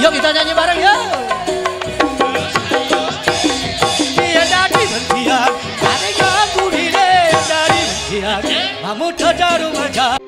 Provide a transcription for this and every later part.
Yuk kita nyanyi bareng ya. Dia dari bertiak, ada kamu di dari bertiak, kamu terjaru aja.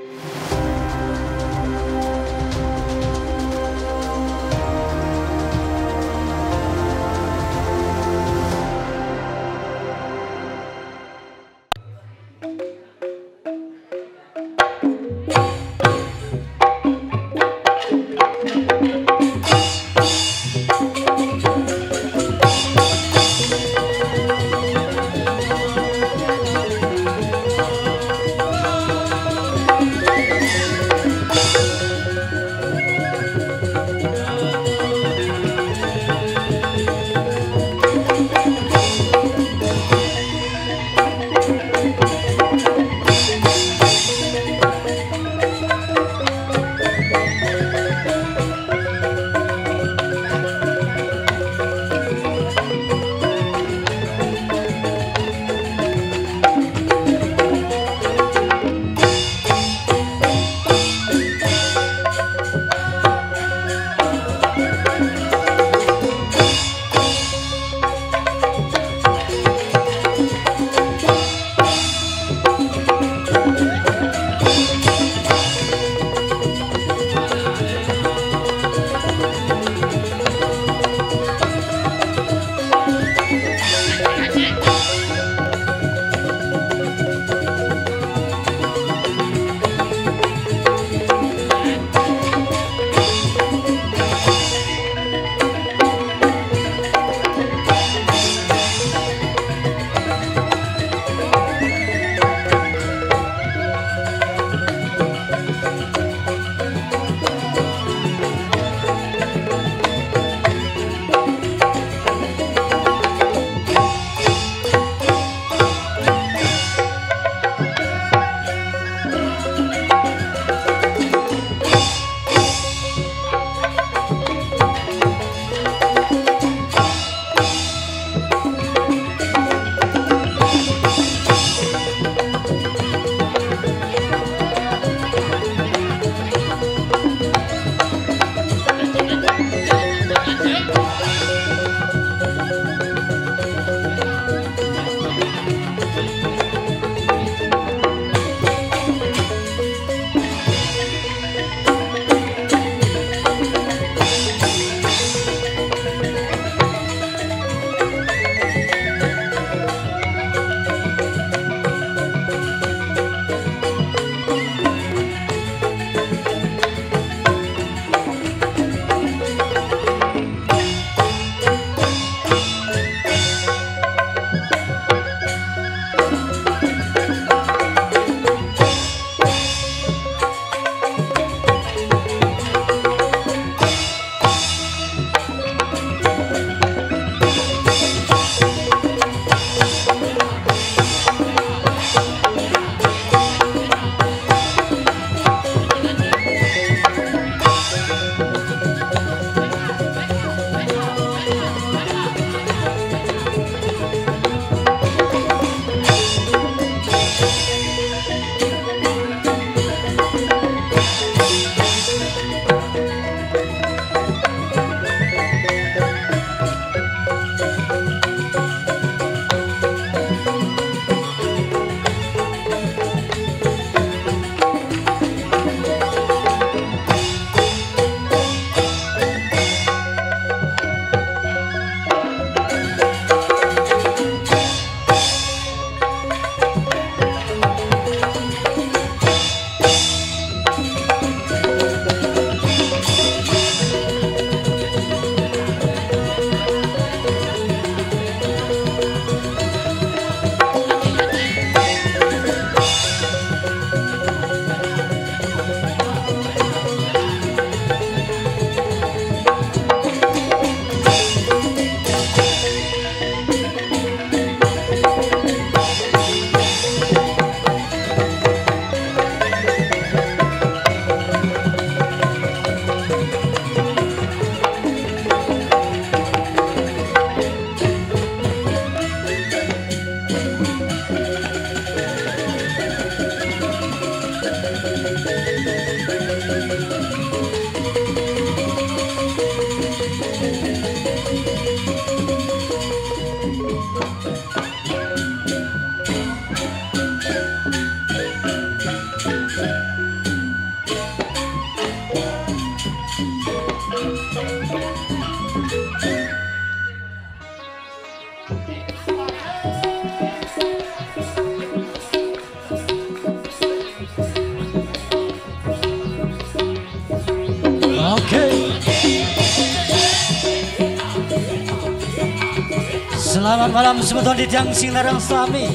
Selamat malam sebetulnya di tiang Sinarang Sami.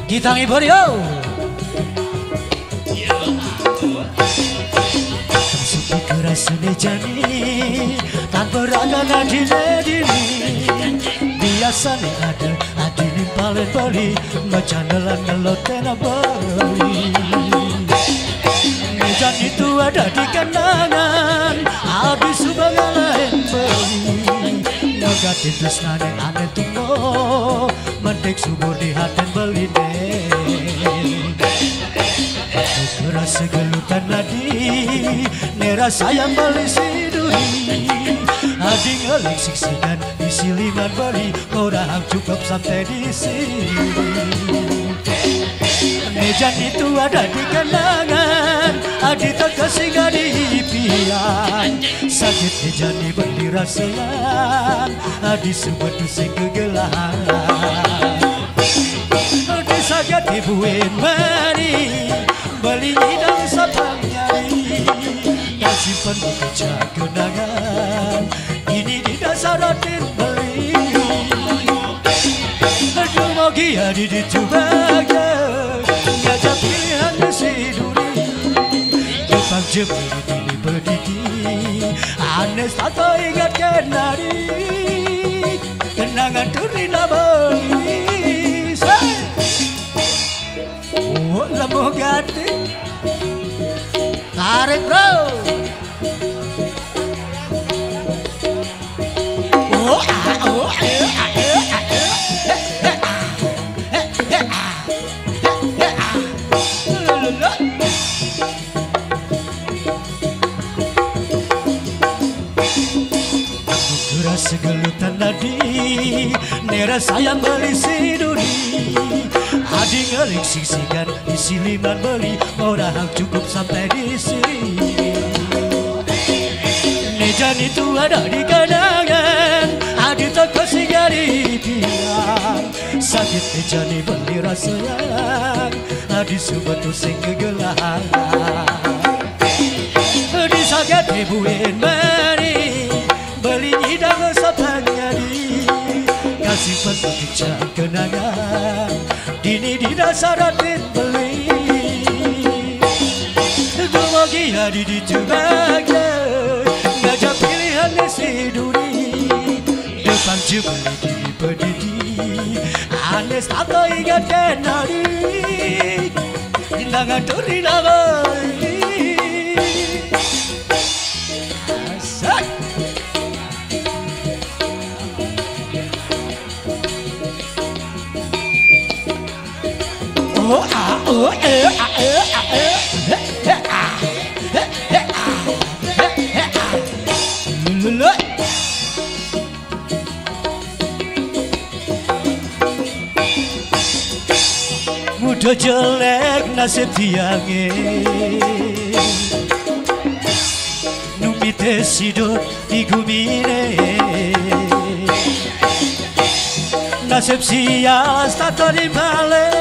Kita ngibur yo. Tersuki keras jani tanpa raga nadine biasanya ada adine paling bali macanelan ngelotena bali. Mejan itu ada di kenangan habis subangan lain beli negatif tresnane ane tunggu mendek subur di hati beli keras segelutan nadi nera sayang beli siduri adi ngelik siksikan isi liman beli orang cukup sampai di sini. Mejan itu ada di kenangan adi terkasih gak diimpian sakit mejan di beli rasaan adi sebut sing kegelahan adi sakit dibuin mani beli hidang sapang nyari dan simpan bekerja kenangan ini di dasar hati beli aduh mau gia di ditubaknya ngajak pilihan si duri jepang jemur dili berdidi anes atau ingat kenari kenangan duri nabali oh lemu ganti tarik bro oh segelutan nadi nera sayang beli siduri adi ngelik siksikan isi liman beli orang cukup sampai di sini. Mejan itu ada di kenangan adi tak kasih gari bilang sakit mejan beli rasanya adi subetu sing kegelahan adi sakit dibuin mani beli hidang sapanya di kasih pekerja kenangan dini di dasar hati beli dua gia di ditubaknya ngajak pilihan si duri depan jebeli di pedidi anes atau ingat kenari indangan duri nabali asak. Mudah jelek nasib tiangnya numite sidot digumine nasib sias tato di balik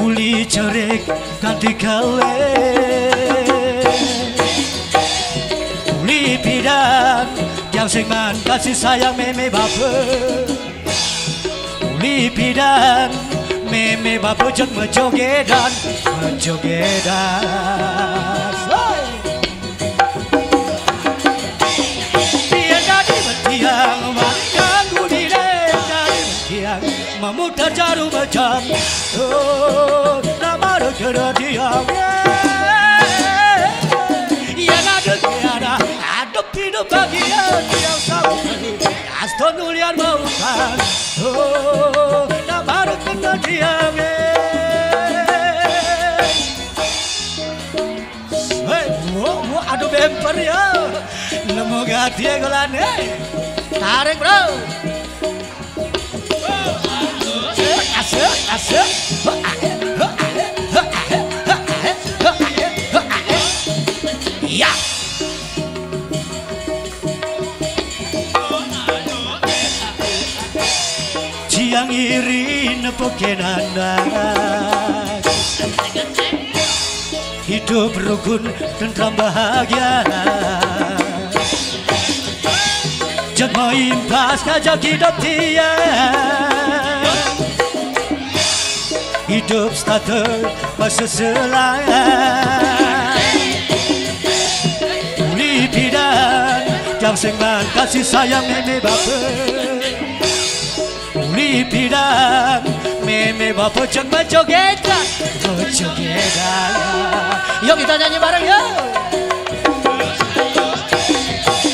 uli cerek ganti kale uli pidan yang sing man kasih sayang meme bapak uli pidan meme bapak jeng mejogedan memutar jarum macam oh nama negara diam yang ada tiada ada hidup bagian yang sama aston nulian maukan oh nama negara diam aduh bemper ya lemu gati golane tarik bro asik ya ciang iri nepokenana hidup rukun tentram bahagia Meimpas ngajak hidup dia. Hidup starter masa selang Uli pidan Jang sengan kasih sayang meme bapa Uli pidan Meme bapa ceng berjogetan Berjogetan Yuk kita nyanyi bareng yuk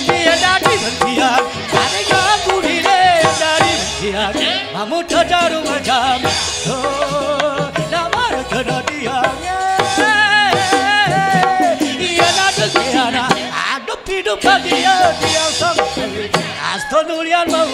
Dia dari bentian Ada yang kuline dari bentian Mamu terdaru macam hidup bahagia dia sang astro nulian mau